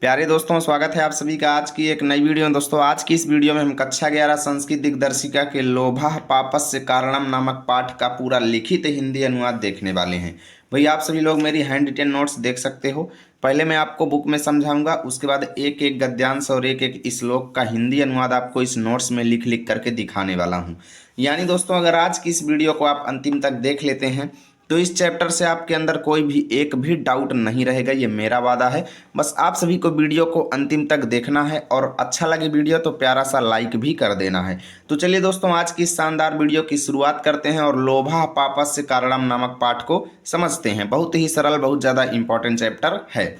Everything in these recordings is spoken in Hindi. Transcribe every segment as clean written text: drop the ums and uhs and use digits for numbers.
प्यारे दोस्तों, स्वागत है आप सभी का आज की एक नई वीडियो में। दोस्तों, आज की इस वीडियो में हम कक्षा 11 संस्कृत दिग्दर्शिका के लोभः पापस्य कारणम नामक पाठ का पूरा लिखित हिंदी अनुवाद देखने वाले हैं। भैया आप सभी लोग मेरी हैंड रिटेन नोट्स देख सकते हो। पहले मैं आपको बुक में समझाऊंगा, उसके बाद एक एक गद्यांश और एक एक श्लोक का हिंदी अनुवाद आपको इस नोट्स में लिख लिख करके दिखाने वाला हूँ। यानी दोस्तों, अगर आज की इस वीडियो को आप अंतिम तक देख लेते हैं तो इस चैप्टर से आपके अंदर कोई भी एक भी डाउट नहीं रहेगा, ये मेरा वादा है। बस आप सभी को वीडियो को अंतिम तक देखना है और अच्छा लगे वीडियो तो प्यारा सा लाइक भी कर देना है। तो चलिए दोस्तों, आज की इस शानदार वीडियो की शुरुआत करते हैं और लोभः पापस्य कारणम नामक पाठ को समझते हैं। बहुत ही सरल, बहुत ज़्यादा इंपॉर्टेंट चैप्टर है।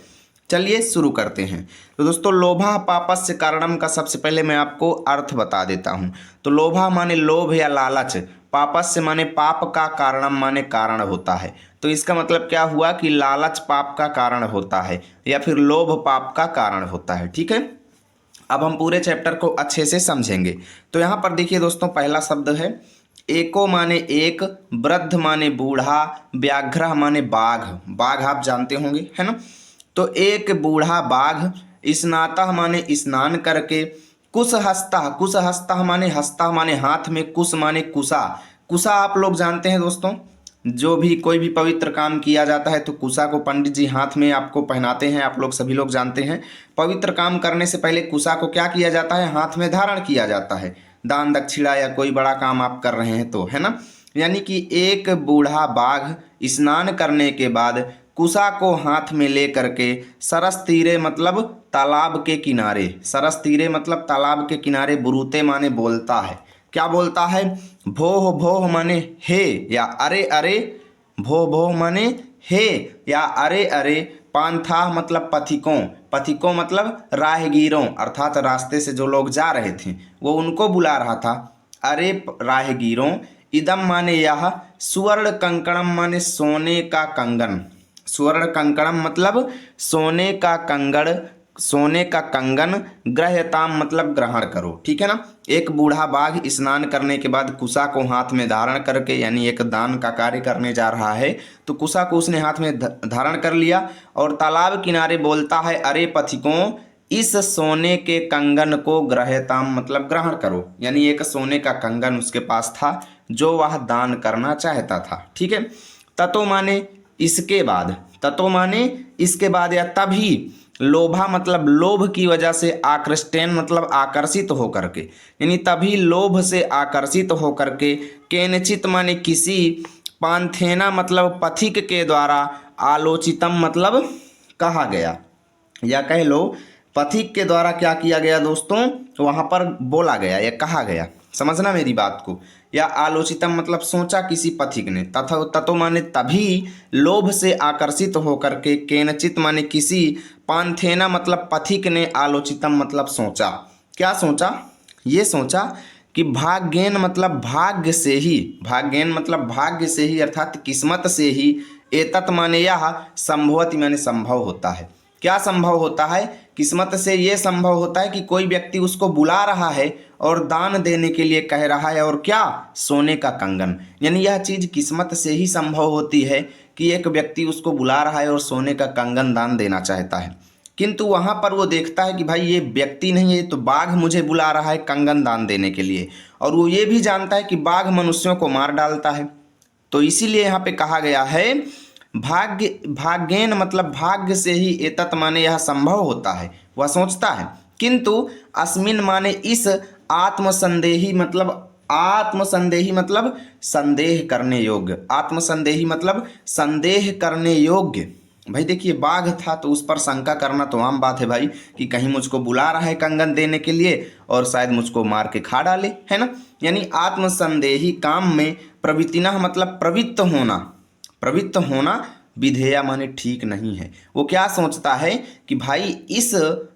चलिए शुरू करते हैं। तो दोस्तों, लोभः पापस्य कारणम का सबसे पहले मैं आपको अर्थ बता देता हूँ। तो लोभा माने लोभ या लालच, पापस्य माने पाप का, कारणम माने कारण होता है। तो इसका मतलब क्या हुआ कि लालच पाप का कारण होता है या फिर लोभ पाप का कारण होता है। ठीक है, अब हम पूरे चैप्टर को अच्छे से समझेंगे। तो यहाँ पर देखिए दोस्तों, पहला शब्द है एको माने एक, वृद्ध माने बूढ़ा, व्याघ्र माने बाघ। बाघ आप जानते होंगे, है ना। तो एक बूढ़ा बाघ, स्नातः माने स्नान करके, कुश हस्ता, कुश हस्ता माने हस्ता माने हाथ में, कुश माने कुशा। कुशा आप लोग जानते हैं दोस्तों, जो भी कोई भी पवित्र काम किया जाता है तो कुशा को पंडित जी हाथ में आपको पहनाते हैं। आप लोग सभी लोग जानते हैं, पवित्र काम करने से पहले कुशा को क्या किया जाता है, हाथ में धारण किया जाता है। दान दक्षिणा या कोई बड़ा काम आप कर रहे हैं तो, है ना। यानी कि एक बूढ़ा बाघ स्नान करने के बाद कुशा को हाथ में ले करके सरस तीरे मतलब तालाब के किनारे, सरस तीरे मतलब तालाब के किनारे, बुरूते माने बोलता है। क्या बोलता है, भोह भोह माने हे या अरे अरे, भोह भोह माने हे या अरे अरे, पांथा मतलब पथिकों, पथिकों मतलब राहगीरों, अर्थात रास्ते से जो लोग जा रहे थे वो उनको बुला रहा था। अरे राहगीरों, इदम माने यह, सुवर्ण कंकणम माने सोने का कंगन, सुवर्ण कंकणम मतलब सोने का कंगन, सोने का कंगन, ग्रह्यताम मतलब ग्रहण करो। ठीक है ना। एक बूढ़ा बाघ स्नान करने के बाद कुशा को हाथ में धारण करके, यानी एक दान का कार्य करने जा रहा है, तो कुशा को उसने हाथ में धारण कर लिया और तालाब किनारे बोलता है, अरे पथिकों, इस सोने के कंगन को ग्रह्यताम मतलब ग्रहण करो। यानी एक सोने का कंगन उसके पास था जो वह दान करना चाहता था। ठीक है। ततो माने इसके बाद, ततो माने इसके बाद या तभी, लोभा मतलब लोभ की वजह से, आकृष्टेन मतलब आकर्षित होकर के, यानी तभी लोभ से आकर्षित होकर के, केनचित माने किसी, पांथेना मतलब पथिक के द्वारा, आलोचितम मतलब कहा गया, या कह लो पथिक के द्वारा क्या किया गया दोस्तों, वहां पर बोला गया या कहा गया, समझना मेरी बात को। या आलोचितम मतलब सोचा किसी पथिक ने, तथा ततो माने तभी, लोभ से आकर्षित होकर के, केनचित माने किसी, पांथेना मतलब पथिक ने, आलोचितम मतलब सोचा। क्या सोचा, ये सोचा कि भाग्येन मतलब भाग्य से ही, भाग्येन मतलब भाग्य से ही अर्थात किस्मत से ही, एतत् माने यह, संभवति माने संभव होता है। क्या संभव होता है, किस्मत से ये संभव होता है कि कोई व्यक्ति उसको बुला रहा है और दान देने के लिए कह रहा है, और क्या, सोने का कंगन। यानी यह चीज़ किस्मत से ही संभव होती है कि एक व्यक्ति उसको बुला रहा है और सोने का कंगन दान देना चाहता है। किंतु वहाँ पर वो देखता है कि भाई ये व्यक्ति नहीं है, तो बाघ मुझे बुला रहा है कंगन दान देने के लिए, और वो ये भी जानता है कि बाघ मनुष्यों को मार डालता है। तो इसीलिए यहाँ पे कहा गया है भाग्य, भाग्येन मतलब भाग्य से ही, एतत् माने यह संभव होता है, वह सोचता है। किंतु अस्मिन माने इस, आत्मसंदेही मतलब, आत्मसंदेही मतलब संदेह करने योग्य, आत्मसंदेही मतलब संदेह करने योग्य। भाई देखिए, बाघ था तो उस पर शंका करना तो आम बात है भाई, कि कहीं मुझको बुला रहा है कंगन देने के लिए और शायद मुझको मार के खा डाले, है ना। यानी आत्मसंदेही काम में, प्रवृत्तिना मतलब प्रवृत्त होना, प्रवृत्त होना, विधेया माने ठीक नहीं है। वो क्या सोचता है कि भाई इस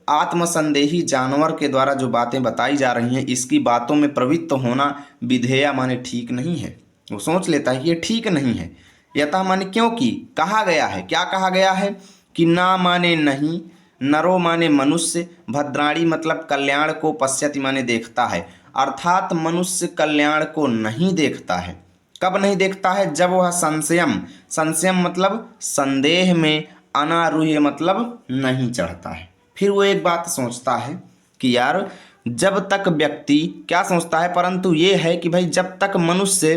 आत्मसंदेही जानवर के द्वारा जो बातें बताई जा रही हैं, इसकी बातों में प्रवृत्त होना, विधेया माने ठीक नहीं है। वो सोच लेता है कि ये ठीक नहीं है। यथा माने क्योंकि, कहा गया है, क्या कहा गया है कि ना माने नहीं, नरो माने मनुष्य, भद्राणी मतलब कल्याण को, पश्यति माने देखता है, अर्थात मनुष्य कल्याण को नहीं देखता है। कब नहीं देखता है, जब वह संशयम, संशयम मतलब संदेह में, अनारूह्य मतलब नहीं चढ़ता है। फिर वो एक बात सोचता है कि यार जब तक व्यक्ति क्या सोचता है, परंतु ये है कि भाई जब तक मनुष्य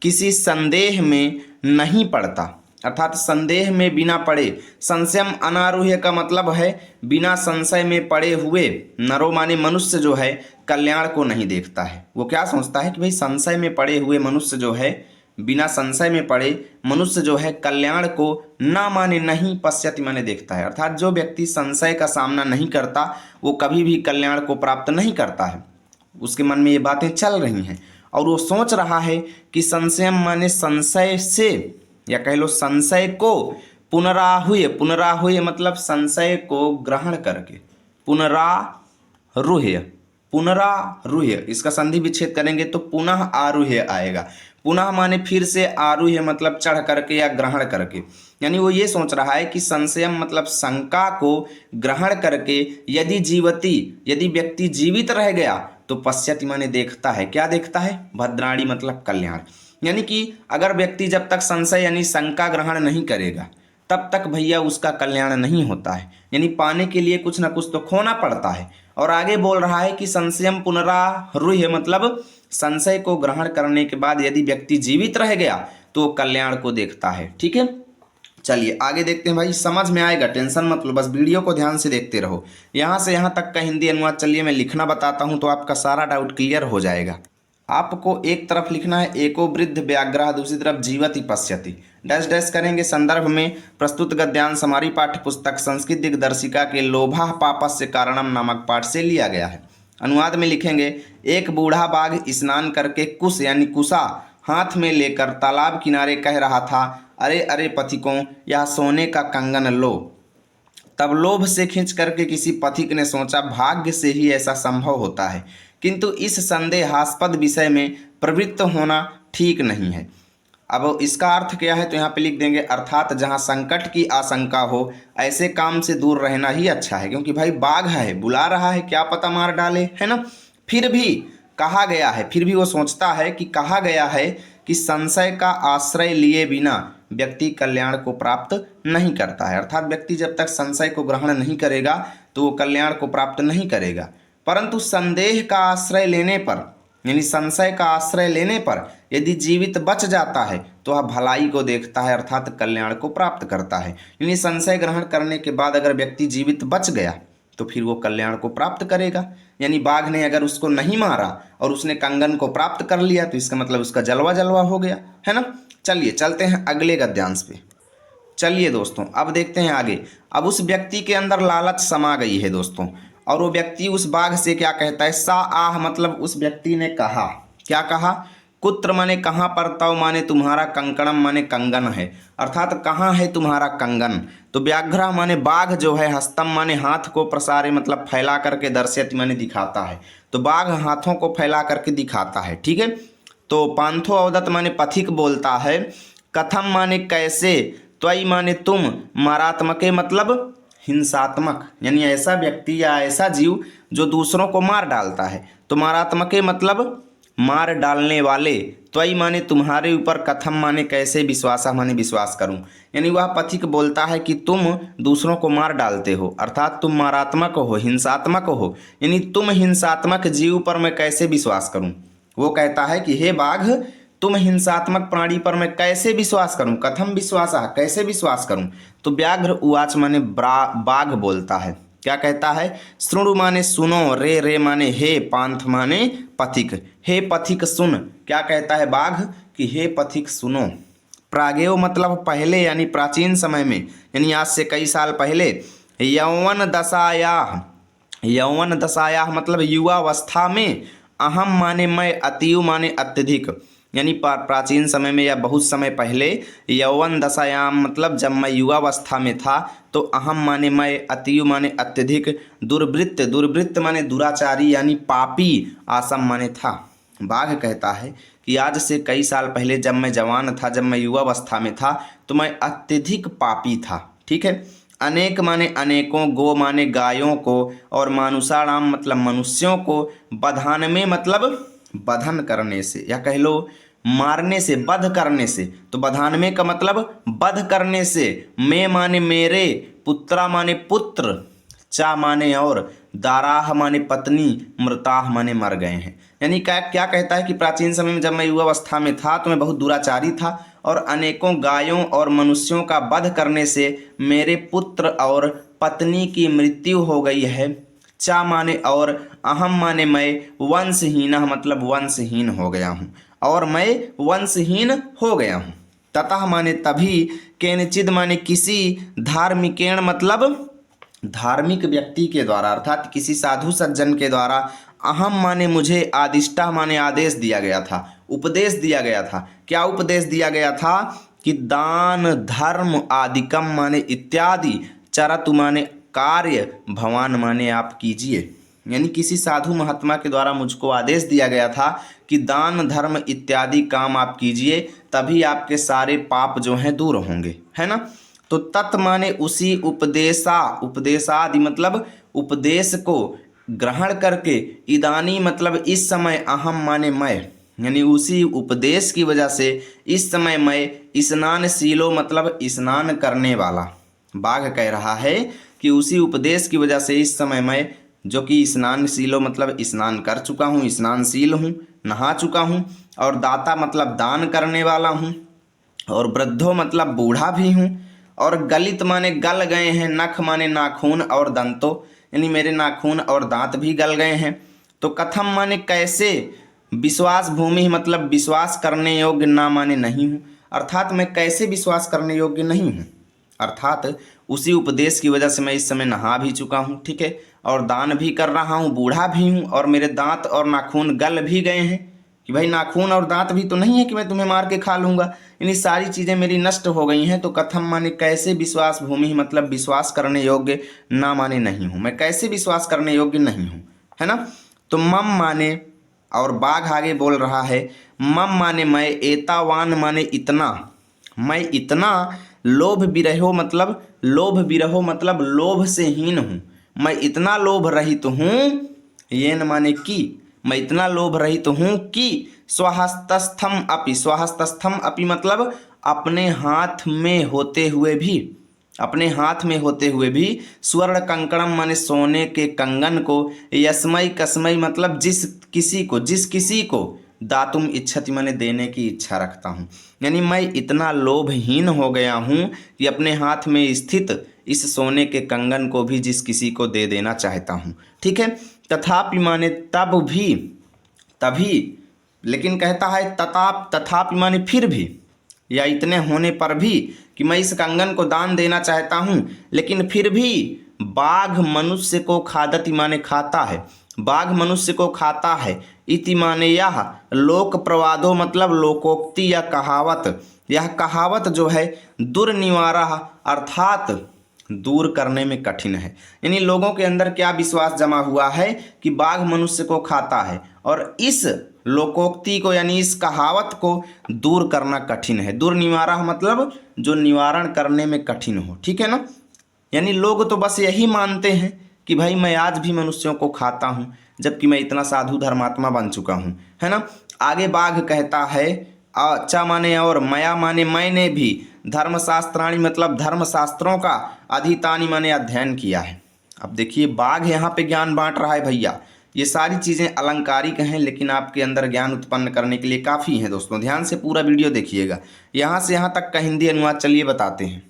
किसी संदेह में नहीं पड़ता, अर्थात संदेह में बिना पड़े, संशयम अनारूह्य का मतलब है बिना संशय में पड़े हुए, नरो माने मनुष्य जो है कल्याण को नहीं देखता है। वो क्या सोचता है कि भाई संशय में पड़े हुए मनुष्य जो है, बिना संशय में पड़े मनुष्य जो है कल्याण को ना माने नहीं पश्यति माने देखता है। अर्थात जो व्यक्ति संशय का सामना नहीं करता वो कभी भी कल्याण को प्राप्त नहीं करता है। उसके मन में ये बातें चल रही हैं और वो सोच रहा है कि संशयम माने संशय से, या कह लो संशय को पुनराहुय, पुनराहुय मतलब संशय को ग्रहण करके, पुनरारूह्य, पुनरारूह्य इसका संधि विच्छेद करेंगे तो पुनः आरूह्य आएगा। पुनः माने फिर से, आरूह्य मतलब चढ़ करके या ग्रहण करके। यानी वो ये सोच रहा है कि संशयम मतलब शंका को ग्रहण करके यदि जीवती, यदि व्यक्ति जीवित रह गया तो पश्यति माने देखता है। क्या देखता है? भद्राणी मतलब कल्याण। यानी कि अगर व्यक्ति जब तक संशय यानी शंका ग्रहण नहीं करेगा तब तक भैया उसका कल्याण नहीं होता है। यानी पाने के लिए कुछ ना कुछ तो खोना पड़ता है। और आगे बोल रहा है कि संशयम पुनरारूह्य मतलब संशय को ग्रहण करने के बाद यदि व्यक्ति जीवित रह गया तो वो कल्याण को देखता है। ठीक है, चलिए आगे देखते हैं। भाई समझ में आएगा, टेंशन मत लो, बस वीडियो को ध्यान से देखते रहो। यहाँ से यहाँ तक का हिंदी अनुवाद चलिए मैं लिखना बताता हूँ तो आपका सारा डाउट क्लियर हो जाएगा। आपको एक तरफ लिखना है एको वृद्ध व्याघ्रः, दूसरी तरफ जीवति पश्यति, डैश डैश करेंगे। संदर्भ में प्रस्तुत गद्यांश हमारी पाठ्य पुस्तक संस्कृत दिग्दर्शिका के लोभा पापस्य कारणम नामक पाठ से लिया गया है। अनुवाद में लिखेंगे, एक बूढ़ा बाघ स्नान करके कुश यानी कुशा हाथ में लेकर तालाब किनारे कह रहा था, अरे अरे पथिकों, यह सोने का कंगन लो। तब लोभ से खींच करके किसी पथिक ने सोचा, भाग्य से ही ऐसा संभव होता है, किंतु इस संदेहास्पद विषय में प्रवृत्त होना ठीक नहीं है। अब इसका अर्थ क्या है तो यहाँ पे लिख देंगे, अर्थात जहाँ संकट की आशंका हो ऐसे काम से दूर रहना ही अच्छा है। क्योंकि भाई बाघ है, बुला रहा है, क्या पता मार डाले, है ना। फिर भी कहा गया है, फिर भी वो सोचता है कि कहा गया है कि संशय का आश्रय लिए बिना व्यक्ति कल्याण को प्राप्त नहीं करता है। अर्थात व्यक्ति जब तक संशय को ग्रहण नहीं करेगा तो वो कल्याण को प्राप्त नहीं करेगा। परंतु संदेह का आश्रय लेने पर यानी संशय का आश्रय लेने पर यदि जीवित बच जाता है तो वह भलाई को देखता है, अर्थात कल्याण को प्राप्त करता है। यानी संशय ग्रहण करने के बाद अगर व्यक्ति जीवित बच गया तो फिर वो कल्याण को प्राप्त करेगा। यानी बाघ ने अगर उसको नहीं मारा और उसने कंगन को प्राप्त कर लिया तो इसका मतलब उसका जलवा जलवा हो गया, है ना। चलिए चलते हैं अगले गद्यांश पे। चलिए दोस्तों अब देखते हैं आगे। अब उस व्यक्ति के अंदर लालच समा गई है दोस्तों, और वो व्यक्ति उस बाघ से क्या कहता है, सा आह मतलब उस व्यक्ति ने कहा, क्या कहा, कुत्र माने कहाँ पर, तव माने तुम्हारा, कंकणम माने कंगन है, अर्थात कहाँ है तुम्हारा कंगन। तो व्याघ्र माने बाघ जो है, हस्तम माने हाथ को, प्रसारे मतलब फैला करके, दर्शयति माने दिखाता है, तो बाघ हाथों को फैला करके दिखाता है। ठीक है, तो पांथो अवदत माने पथिक बोलता है, कथम माने कैसे, त्वयि माने तुम, मारात्मके मतलब हिंसात्मक, यानी ऐसा व्यक्ति या ऐसा जीव जो दूसरों को मार डालता है। तो मारात्मके मतलब मार डालने वाले, त्वयि माने तुम्हारे ऊपर, कथम माने कैसे, विश्वासा माने विश्वास करूं। यानी वह पथिक बोलता है कि तुम दूसरों को मार डालते हो, अर्थात तुम मारात्मक हो, हिंसात्मक हो, यानी तुम हिंसात्मक जीव पर मैं कैसे विश्वास करूं। वो कहता है कि हे बाघ, तुम हिंसात्मक प्राणी पर मैं कैसे विश्वास करूं, कथम विश्वासा, कैसे विश्वास करूं। तो व्याघ्र उवाच माने बाघ बोलता है, क्या कहता है, श्रृणु माने सुनो, रे रे माने हे, पांथ माने पथिक, हे पथिक सुन। क्या कहता है बाघ कि हे पथिक सुनो। प्रागेव मतलब पहले यानी प्राचीन समय में, यानी आज से कई साल पहले, यौवन दशायाह, यौवन दशायाह मतलब युवावस्था में, अहम माने मैं, अतियु माने अत्यधिक, यानी प्राचीन समय में या बहुत समय पहले, यौवन दशायाम मतलब जब मैं युवावस्था में था, तो अहम माने मैं, अतियु माने अत्यधिक, दुर्वृत्त, दुर्वृत्त माने दुराचारी यानी पापी, आसम माने था। बाघ कहता है कि आज से कई साल पहले जब मैं जवान था, जब मैं युवावस्था में था, तो मैं अत्यधिक पापी था। ठीक है, अनेक माने अनेकों, गो माने गायों को, और मानुषाणाम मतलब मनुष्यों को, बधान में मतलब बधन करने से, या कह लो मारने से, बध करने से। तो बधान में का मतलब बध करने से, मैं माने मेरे, पुत्रा माने पुत्र, चा माने और, दाराह माने पत्नी, मृताह माने मर गए हैं। यानी क्या क्या कहता है कि प्राचीन समय में जब मैं युवावस्था में था तो मैं बहुत दुराचारी था और अनेकों गायों और मनुष्यों का वध करने से मेरे पुत्र और पत्नी की मृत्यु हो गई है। चा माने और, अहम माने मैं, वंशहीन मतलब वंशहीन हो गया हूँ, और मैं वंशहीन हो गया हूँ। ततः माने तभी, केनचिद माने किसी, धार्मिकेण मतलब धार्मिक व्यक्ति के द्वारा अर्थात किसी साधु सज्जन के द्वारा, अहम माने मुझे, आदिष्टा माने आदेश दिया गया था, उपदेश दिया गया था। क्या उपदेश दिया गया था कि दान धर्म आदिकम माने इत्यादि, चरतु माने कार्य, भवान माने आप कीजिए। यानी किसी साधु महात्मा के द्वारा मुझको आदेश दिया गया था कि दान धर्म इत्यादि काम आप कीजिए, तभी आपके सारे पाप जो हैं दूर होंगे, है ना। तो तत् माने उसी, उपदेशा उपदेशादि मतलब उपदेश को ग्रहण करके, इदानी मतलब इस समय, अहम माने मैं, यानी उसी उपदेश की वजह से इस समय मैं, स्नानशीलो मतलब स्नान करने वाला। बाघ कह रहा है कि उसी उपदेश की वजह से इस समय मैं, जो कि स्नानशीलो मतलब स्नान कर चुका हूँ, स्नानशील हूँ, नहा चुका हूँ, और दाता मतलब दान करने वाला हूँ, और वृद्धो मतलब बूढ़ा भी हूँ, और गलित माने गल गए हैं, नख माने नाखून, और दंतो यानी मेरे नाखून और दांत भी गल गए हैं। तो कथम माने कैसे, विश्वास भूमि मतलब विश्वास करने योग्य, ना माने नहीं हूँ, अर्थात मैं कैसे विश्वास करने योग्य नहीं हूँ, अर्थात उसी उपदेश की वजह से मैं इस समय नहा भी चुका हूँ, ठीक है, और दान भी कर रहा हूँ, बूढ़ा भी हूँ, और मेरे दांत और नाखून गल भी गए हैं, कि भाई नाखून और दांत भी तो नहीं है कि मैं तुम्हें मार के खा लूँगा, यानी सारी चीज़ें मेरी नष्ट हो गई हैं। तो कथम माने कैसे, विश्वास भूमि मतलब विश्वास करने योग्य, ना माने नहीं हूँ, मैं कैसे विश्वास करने योग्य नहीं हूँ, है ना। तो मम माने, और बाघ आगे बोल रहा है, मम माने मैं, एतावान माने इतना, मैं इतना, लोभ विरहो मतलब लोभ से हीन हूँ, मैं इतना लोभ रहित हूँ, ये न माने कि मैं इतना लोभ रहित हूँ कि स्वहस्तस्थम अपि मतलब अपने हाथ में होते हुए भी, अपने हाथ में होते हुए भी, स्वर्ण कंकणम माने सोने के कंगन को, यस्मई कसमई मतलब जिस किसी को, दातुम इच्छति माने देने की इच्छा रखता हूँ। यानी मैं इतना लोभहीन हो गया हूँ कि अपने हाथ में स्थित इस सोने के कंगन को भी जिस किसी को दे देना चाहता हूँ, ठीक है। तथापि माने तब भी, तभी, लेकिन कहता है तथापि माने फिर भी, या इतने होने पर भी कि मैं इस कंगन को दान देना चाहता हूँ, लेकिन फिर भी बाघ मनुष्य को खादति माने खाता है, बाघ मनुष्य को खाता है, इति माने यह, लोक प्रवादो मतलब लोकोक्ति या कहावत, यह कहावत जो है, दुर्निवारा अर्थात दूर करने में कठिन है। यानी लोगों के अंदर क्या विश्वास जमा हुआ है कि बाघ मनुष्य को खाता है, और इस लोकोक्ति को यानी इस कहावत को दूर करना कठिन है। दुर्निवारा मतलब जो निवारण करने में कठिन हो, ठीक है ना। यानी लोग तो बस यही मानते हैं कि भाई मैं आज भी मनुष्यों को खाता हूँ, जबकि मैं इतना साधु धर्मात्मा बन चुका हूँ, है ना। आगे बाघ कहता है, अच्छा माने और, मया माने मैंने भी, धर्मशास्त्राणी मतलब धर्मशास्त्रों का, अधितानी माने अध्ययन किया है। अब देखिए बाघ यहाँ पे ज्ञान बांट रहा है भैया, ये सारी चीज़ें अलंकारिक हैं लेकिन आपके अंदर ज्ञान उत्पन्न करने के लिए काफ़ी हैं। दोस्तों ध्यान से पूरा वीडियो देखिएगा, यहाँ से यहाँ तक का हिंदी अनुवाद चलिए बताते हैं।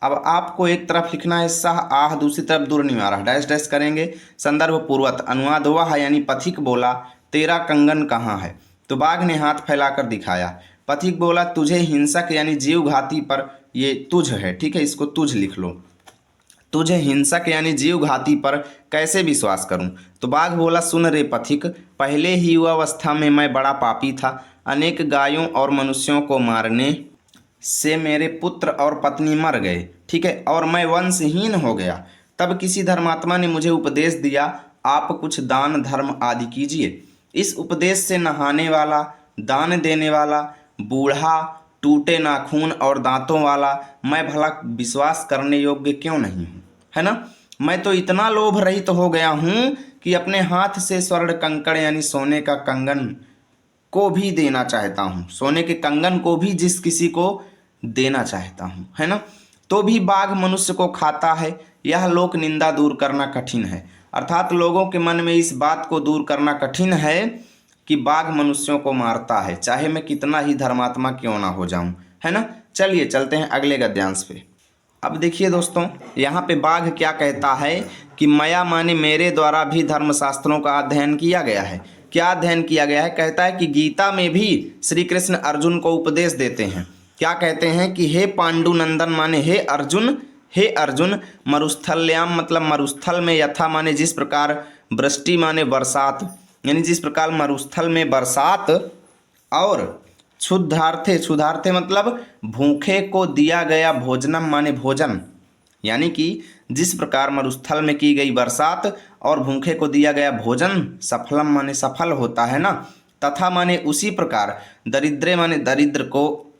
अब आपको एक तरफ लिखना है सह आह, दूसरी तरफ दुर्निवारा, डैश डैश करेंगे। संदर्भ पूर्वत अनुवाद हुआ है, यानी पथिक बोला, तेरा कंगन कहाँ है। तो बाघ ने हाथ फैलाकर दिखाया। पथिक बोला, तुझे हिंसक यानी जीव घाती पर, ये तुझ है, ठीक है, इसको तुझ लिख लो, तुझे हिंसक यानी जीव घाती पर कैसे विश्वास करूं। तो बाघ बोला, सुन रे पथिक, पहले ही युवावस्था में मैं बड़ा पापी था, अनेक गायों और मनुष्यों को मारने से मेरे पुत्र और पत्नी मर गए, ठीक है, और मैं वंशहीन हो गया। तब किसी धर्मात्मा ने मुझे उपदेश दिया, आप कुछ दान धर्म आदि कीजिए। इस उपदेश से नहाने वाला, दान देने वाला, बूढ़ा, टूटे नाखून और दांतों वाला मैं भला विश्वास करने योग्य क्यों नहीं हूँ, है ना। मैं तो इतना लोभ रहित हो गया हूँ कि अपने हाथ से स्वर्ण कंकड़ यानी सोने का कंगन को भी देना चाहता हूँ, सोने के कंगन को भी जिस किसी को देना चाहता हूँ, है ना। तो भी बाघ मनुष्य को खाता है, यह लोक निंदा दूर करना कठिन है। अर्थात लोगों के मन में इस बात को दूर करना कठिन है कि बाघ मनुष्यों को मारता है, चाहे मैं कितना ही धर्मात्मा क्यों ना हो जाऊं, है ना। चलिए चलते हैं अगले गद्यांश पे। अब देखिए दोस्तों, यहाँ पे बाघ क्या कहता है कि मया माने मेरे द्वारा भी धर्मशास्त्रों का अध्ययन किया गया है। क्या अध्ययन किया गया है? कहता है कि गीता में भी श्री कृष्ण अर्जुन को उपदेश देते हैं। क्या कहते हैं कि हे पांडुनंदन माने हे अर्जुन मरुस्थल्याम मतलब मरुस्थल में, यथा माने जिस प्रकार, वृष्टि माने बरसात, यानी जिस प्रकार मरुस्थल में बरसात, और क्षुधार्थे मतलब भूखे को दिया गया भोजनम माने भोजन, यानी कि जिस प्रकार मरुस्थल में की गई बरसात और भूखे को दिया गया भोजन सफलम माने सफल होता है ना, तथा माने उसी प्रकार दरिद्रे माने दरिद्र को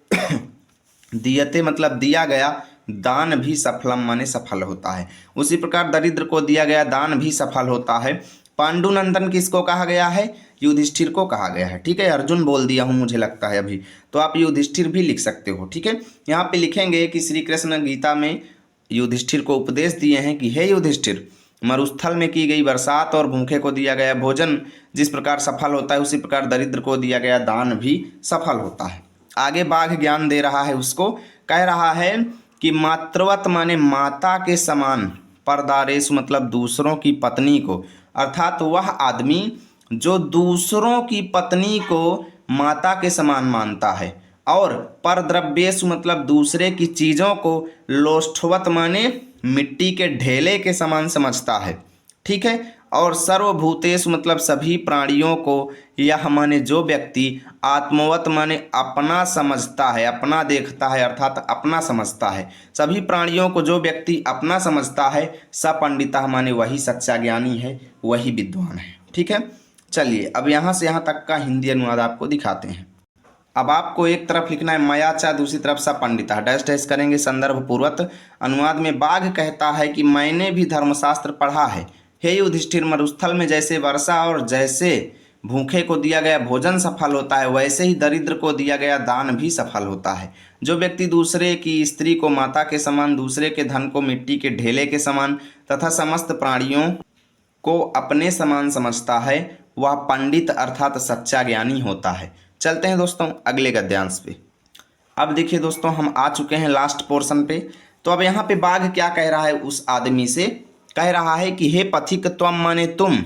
दियते मतलब दिया गया दान भी सफलम माने सफल होता है, उसी प्रकार दरिद्र को दिया गया दान भी सफल होता है। पांडुनंदन किसको कहा गया है? युधिष्ठिर को कहा गया है। ठीक है, अर्जुन बोल दिया हूँ मुझे लगता है अभी, तो आप युधिष्ठिर भी लिख सकते हो। ठीक है, यहाँ पे लिखेंगे कि श्री कृष्ण गीता में युधिष्ठिर को उपदेश दिए हैं कि हे युधिष्ठिर, मरुस्थल में की गई बरसात और भूखे को दिया गया भोजन जिस प्रकार सफल होता है, उसी प्रकार दरिद्र को दिया गया दान भी सफल होता है। आगे बाघ ज्ञान दे रहा है, उसको कह रहा है कि मातृवत माने माता के समान, परदारेश मतलब दूसरों की पत्नी को, अर्थात वह आदमी जो दूसरों की पत्नी को माता के समान मानता है, और परद्रव्येषु मतलब दूसरे की चीज़ों को लोष्ठवत माने मिट्टी के ढेले के समान समझता है। ठीक है, और सर्वभूतेषु मतलब सभी प्राणियों को, यह माने जो व्यक्ति आत्मवत माने अपना समझता है, अपना देखता है, अर्थात अपना समझता है, सभी प्राणियों को जो व्यक्ति अपना समझता है, स पंडिता माने वही सच्चा ज्ञानी है, वही विद्वान है। ठीक है, चलिए अब यहाँ से यहाँ तक का हिंदी अनुवाद आपको दिखाते हैं। अब आपको एक तरफ लिखना है मयाचा, दूसरी तरफ सा पंडिता, डैश डैश करेंगे संदर्भ पूर्वक। अनुवाद में बाघ कहता है कि मैंने भी धर्मशास्त्र पढ़ा है। हे युधिष्ठिर, मरुस्थल में जैसे वर्षा और जैसे भूखे को दिया गया भोजन सफल होता है, वैसे ही दरिद्र को दिया गया दान भी सफल होता है। जो व्यक्ति दूसरे की स्त्री को माता के समान, दूसरे के धन को मिट्टी के ढेले के समान तथा समस्त प्राणियों को अपने समान समझता है, वह पंडित अर्थात सच्चा ज्ञानी होता है। चलते हैं दोस्तों अगले गद्यांश पे। अब देखिए दोस्तों, हम आ चुके हैं लास्ट पोर्शन पे। तो अब यहाँ पे बाघ क्या कह रहा है उस आदमी से? कह रहा है कि हे पथिक, त्वम माने तुम,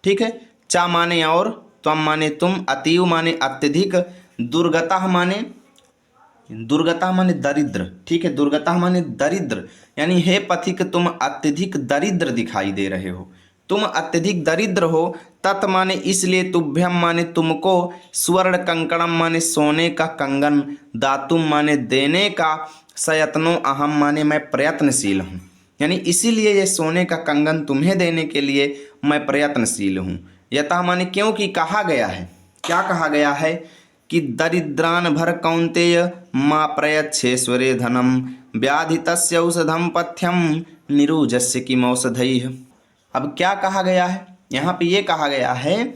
ठीक है, चा माने और, त्वम माने तुम, अतीव माने अत्यधिक, दुर्गता माने दरिद्र। ठीक है, दुर्गता माने दरिद्र, यानी हे पथिक तुम अत्यधिक दरिद्र दिखाई दे रहे हो, तुम अत्यधिक दरिद्र हो। तत् माने इसलिए, तुभ्यम माने तुमको, स्वर्ण कंकणम माने सोने का कंगन, दातुम माने देने का, सयत्नो अहम माने मैं प्रयत्नशील हूँ, यानी इसीलिए ये सोने का कंगन तुम्हें देने के लिए मैं प्रयत्नशील हूँ। यथा माने क्योंकि कहा गया है, क्या कहा गया है कि दरिद्रान भर कौन्तेय माँ प्रयच्छेश्वरे धनम व्याधितस्य औषधम पथ्यम निरुजस्य किमौषधैः। अब क्या कहा गया है? यहाँ पे ये कहा गया है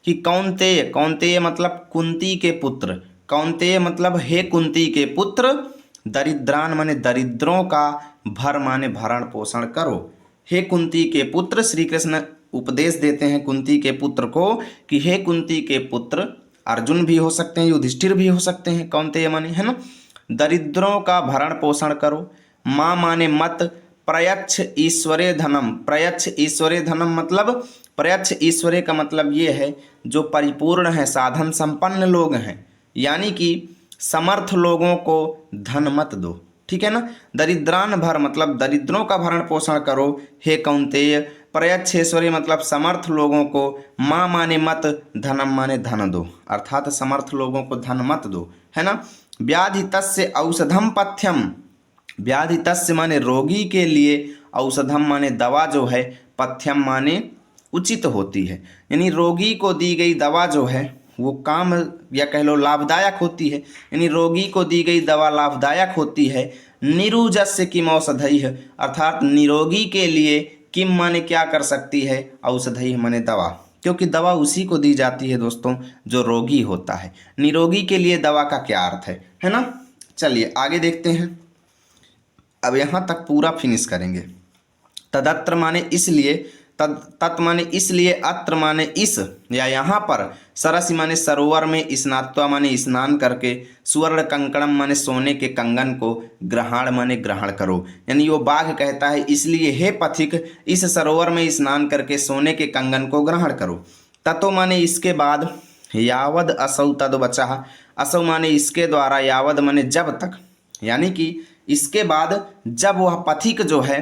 कि कौन्तेय मतलब कुंती के पुत्र, कौन्तेय मतलब हे कुंती के पुत्र, दरिद्रान माने दरिद्रों का, भर माने भरण पोषण करो। हे कुंती के पुत्र, श्री कृष्ण उपदेश देते हैं कुंती के पुत्र को कि हे कुंती के पुत्र, अर्जुन भी हो सकते हैं, युधिष्ठिर भी हो सकते हैं, कौन्तेय माने, है ना, दरिद्रों का भरण पोषण करो। माँ माने मत, प्रयच्छ ईश्वरे धनम, प्रयच्छ ईश्वरे धनम मतलब, प्रयच्छ ईश्वरे का मतलब ये है जो परिपूर्ण है, साधन संपन्न लोग हैं, यानी कि समर्थ लोगों को धन मत दो। ठीक है ना, दरिद्रान भर मतलब दरिद्रों का भरण पोषण करो हे कौन्तेय, प्रयच्छेश्वरी मतलब समर्थ लोगों को, माँ माने मत, धनम माने धन दो, अर्थात समर्थ लोगों को धन मत दो, है ना। व्याधि तस्य औषधम पथ्यम, व्याधि तस्य माने रोगी के लिए, औषधम माने दवा जो है, पथ्यम माने उचित होती है, यानी रोगी को दी गई दवा जो है वो काम या कह लो लाभदायक होती है, यानी रोगी को दी गई दवा लाभदायक होती है। निरुजस्य किम औषधैः, अर्थात निरोगी के लिए, किम माने क्या कर सकती है, औषधैः माने दवा, क्योंकि दवा उसी को दी जाती है दोस्तों जो रोगी होता है। निरोगी के लिए दवा का क्या अर्थ है ना। चलिए आगे देखते हैं। अब यहाँ तक पूरा फिनिश करेंगे। तदत्र माने इसलिए, तत् माने इसलिए, अत्र माने इस या यहाँ पर, सरस माने सरोवर में, स्नात्वा माने स्नान करके, सुवर्ण कंकणम माने सोने के कंगन को, ग्रहण माने ग्रहण करो। यानी वो बाघ कहता है इसलिए हे पथिक इस सरोवर में स्नान करके सोने के कंगन को ग्रहण करो। ततो माने इसके बाद, यावद असौ तद वचः, असौ माने इसके द्वारा, यावद माने जब तक, यानी कि इसके बाद जब वह पथिक जो है,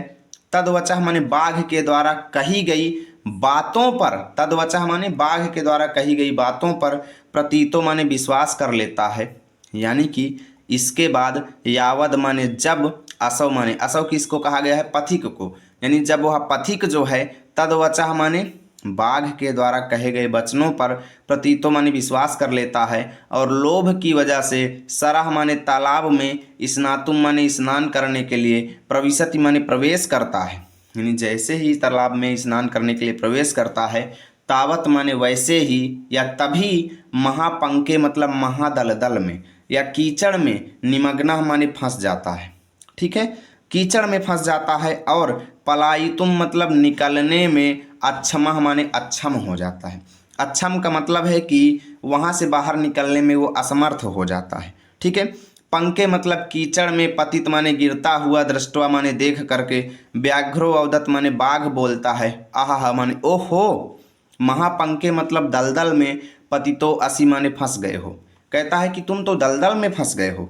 तदवचः माने बाघ के द्वारा कही गई बातों पर, तदवचः माने बाघ के द्वारा कही गई बातों पर, प्रतीतो माने विश्वास कर लेता है। यानी कि इसके बाद, यावद माने जब, असौ माने, असौ किसको कहा गया है, पथिक को, यानी जब वह पथिक जो है, तदवचः माने बाघ के द्वारा कहे गए वचनों पर, प्रतीतो माने विश्वास कर लेता है, और लोभ की वजह से, सरह माने तालाब में, स्नातुम माने स्नान करने के लिए, प्रविशति माने प्रवेश करता है, यानी जैसे ही तालाब में स्नान करने के लिए प्रवेश करता है, तावत माने वैसे ही या तभी, महापंके मतलब महादलदल में या कीचड़ में, निमग्न माने फंस जाता है। ठीक है, कीचड़ में फंस जाता है, और पलायितुम मतलब निकलने में, अक्षम माने अक्षम हो जाता है। अक्षम का मतलब है कि वहाँ से बाहर निकलने में वो असमर्थ हो जाता है। ठीक है, पंके मतलब कीचड़ में, पतित माने गिरता हुआ, दृष्टवा माने देख करके, व्याघ्रो अवदत माने बाघ बोलता है, आहा माने ओहो, महापंके मतलब दलदल में, पतितो असी माने फंस गए हो, कहता है कि तुम तो दलदल में फंस गए हो।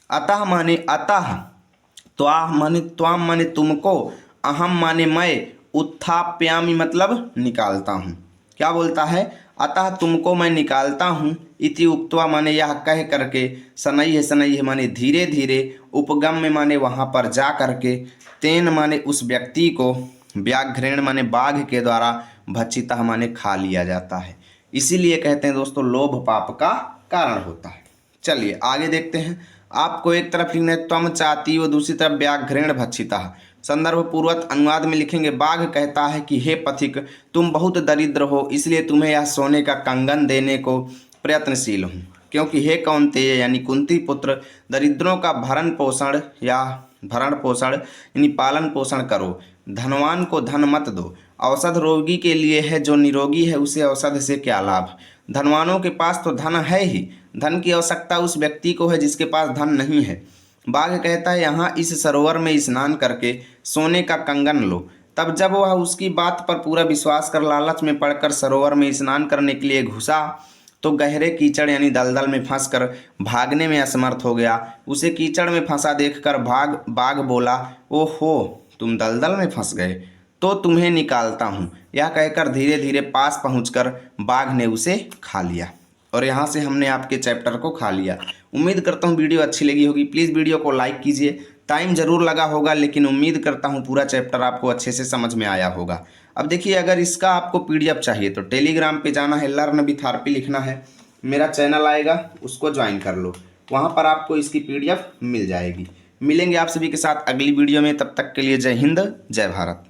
अतः माने अतः, त्वाह माने त्वाम माने तुमको, अहम माने मैं, उत्थाप्यामि मतलब निकालता हूँ। क्या बोलता है, अतः तुमको मैं निकालता हूँ, इति उक्त्वा माने यह कह करके, शनैः माने धीरे धीरे, उपगम में माने वहाँ पर जा करके, तेन माने उस व्यक्ति को, व्याघ्रेण माने बाघ के द्वारा, भक्षितः माने खा लिया जाता है। इसीलिए कहते हैं दोस्तों लोभ पाप का कारण होता है। चलिए आगे देखते हैं। आपको एक तरफ लिखना है त्वम चाति व दूसरी तरफ व्याघ्रेण भक्षितः। संदर्भ पूर्वक अनुवाद में लिखेंगे, बाघ कहता है कि हे पथिक तुम बहुत दरिद्र हो, इसलिए तुम्हें यह सोने का कंगन देने को प्रयत्नशील हूँ, क्योंकि हे कौन्तेय यानी कुंती पुत्र, दरिद्रों का भरण पोषण यानी पालन पोषण करो, धनवान को धन मत दो, औषध रोगी के लिए है, जो निरोगी है उसे औषध से क्या लाभ। धनवानों के पास तो धन है ही, धन की आवश्यकता उस व्यक्ति को है जिसके पास धन नहीं है। बाघ कहता है यहाँ इस सरोवर में स्नान करके सोने का कंगन लो। तब जब वह उसकी बात पर पूरा विश्वास कर लालच में पड़कर सरोवर में स्नान करने के लिए घुसा, तो गहरे कीचड़ यानी दलदल में फंसकर भागने में असमर्थ हो गया। उसे कीचड़ में फंसा देखकर बाघ बोला, ओहो तुम दलदल में फंस गए, तो तुम्हें निकालता हूँ। यह कहकर धीरे धीरे पास पहुंचकर बाघ ने उसे खा लिया। और यहाँ से हमने आपके चैप्टर को खा लिया। उम्मीद करता हूँ वीडियो अच्छी लगी होगी। प्लीज़ वीडियो को लाइक कीजिए। टाइम ज़रूर लगा होगा, लेकिन उम्मीद करता हूँ पूरा चैप्टर आपको अच्छे से समझ में आया होगा। अब देखिए, अगर इसका आपको PDF चाहिए तो टेलीग्राम पे जाना है, लर्न विथ आरपी लिखना है, मेरा चैनल आएगा, उसको ज्वाइन कर लो, वहाँ पर आपको इसकी PDF मिल जाएगी। मिलेंगे आप सभी के साथ अगली वीडियो में, तब तक के लिए जय हिंद जय भारत।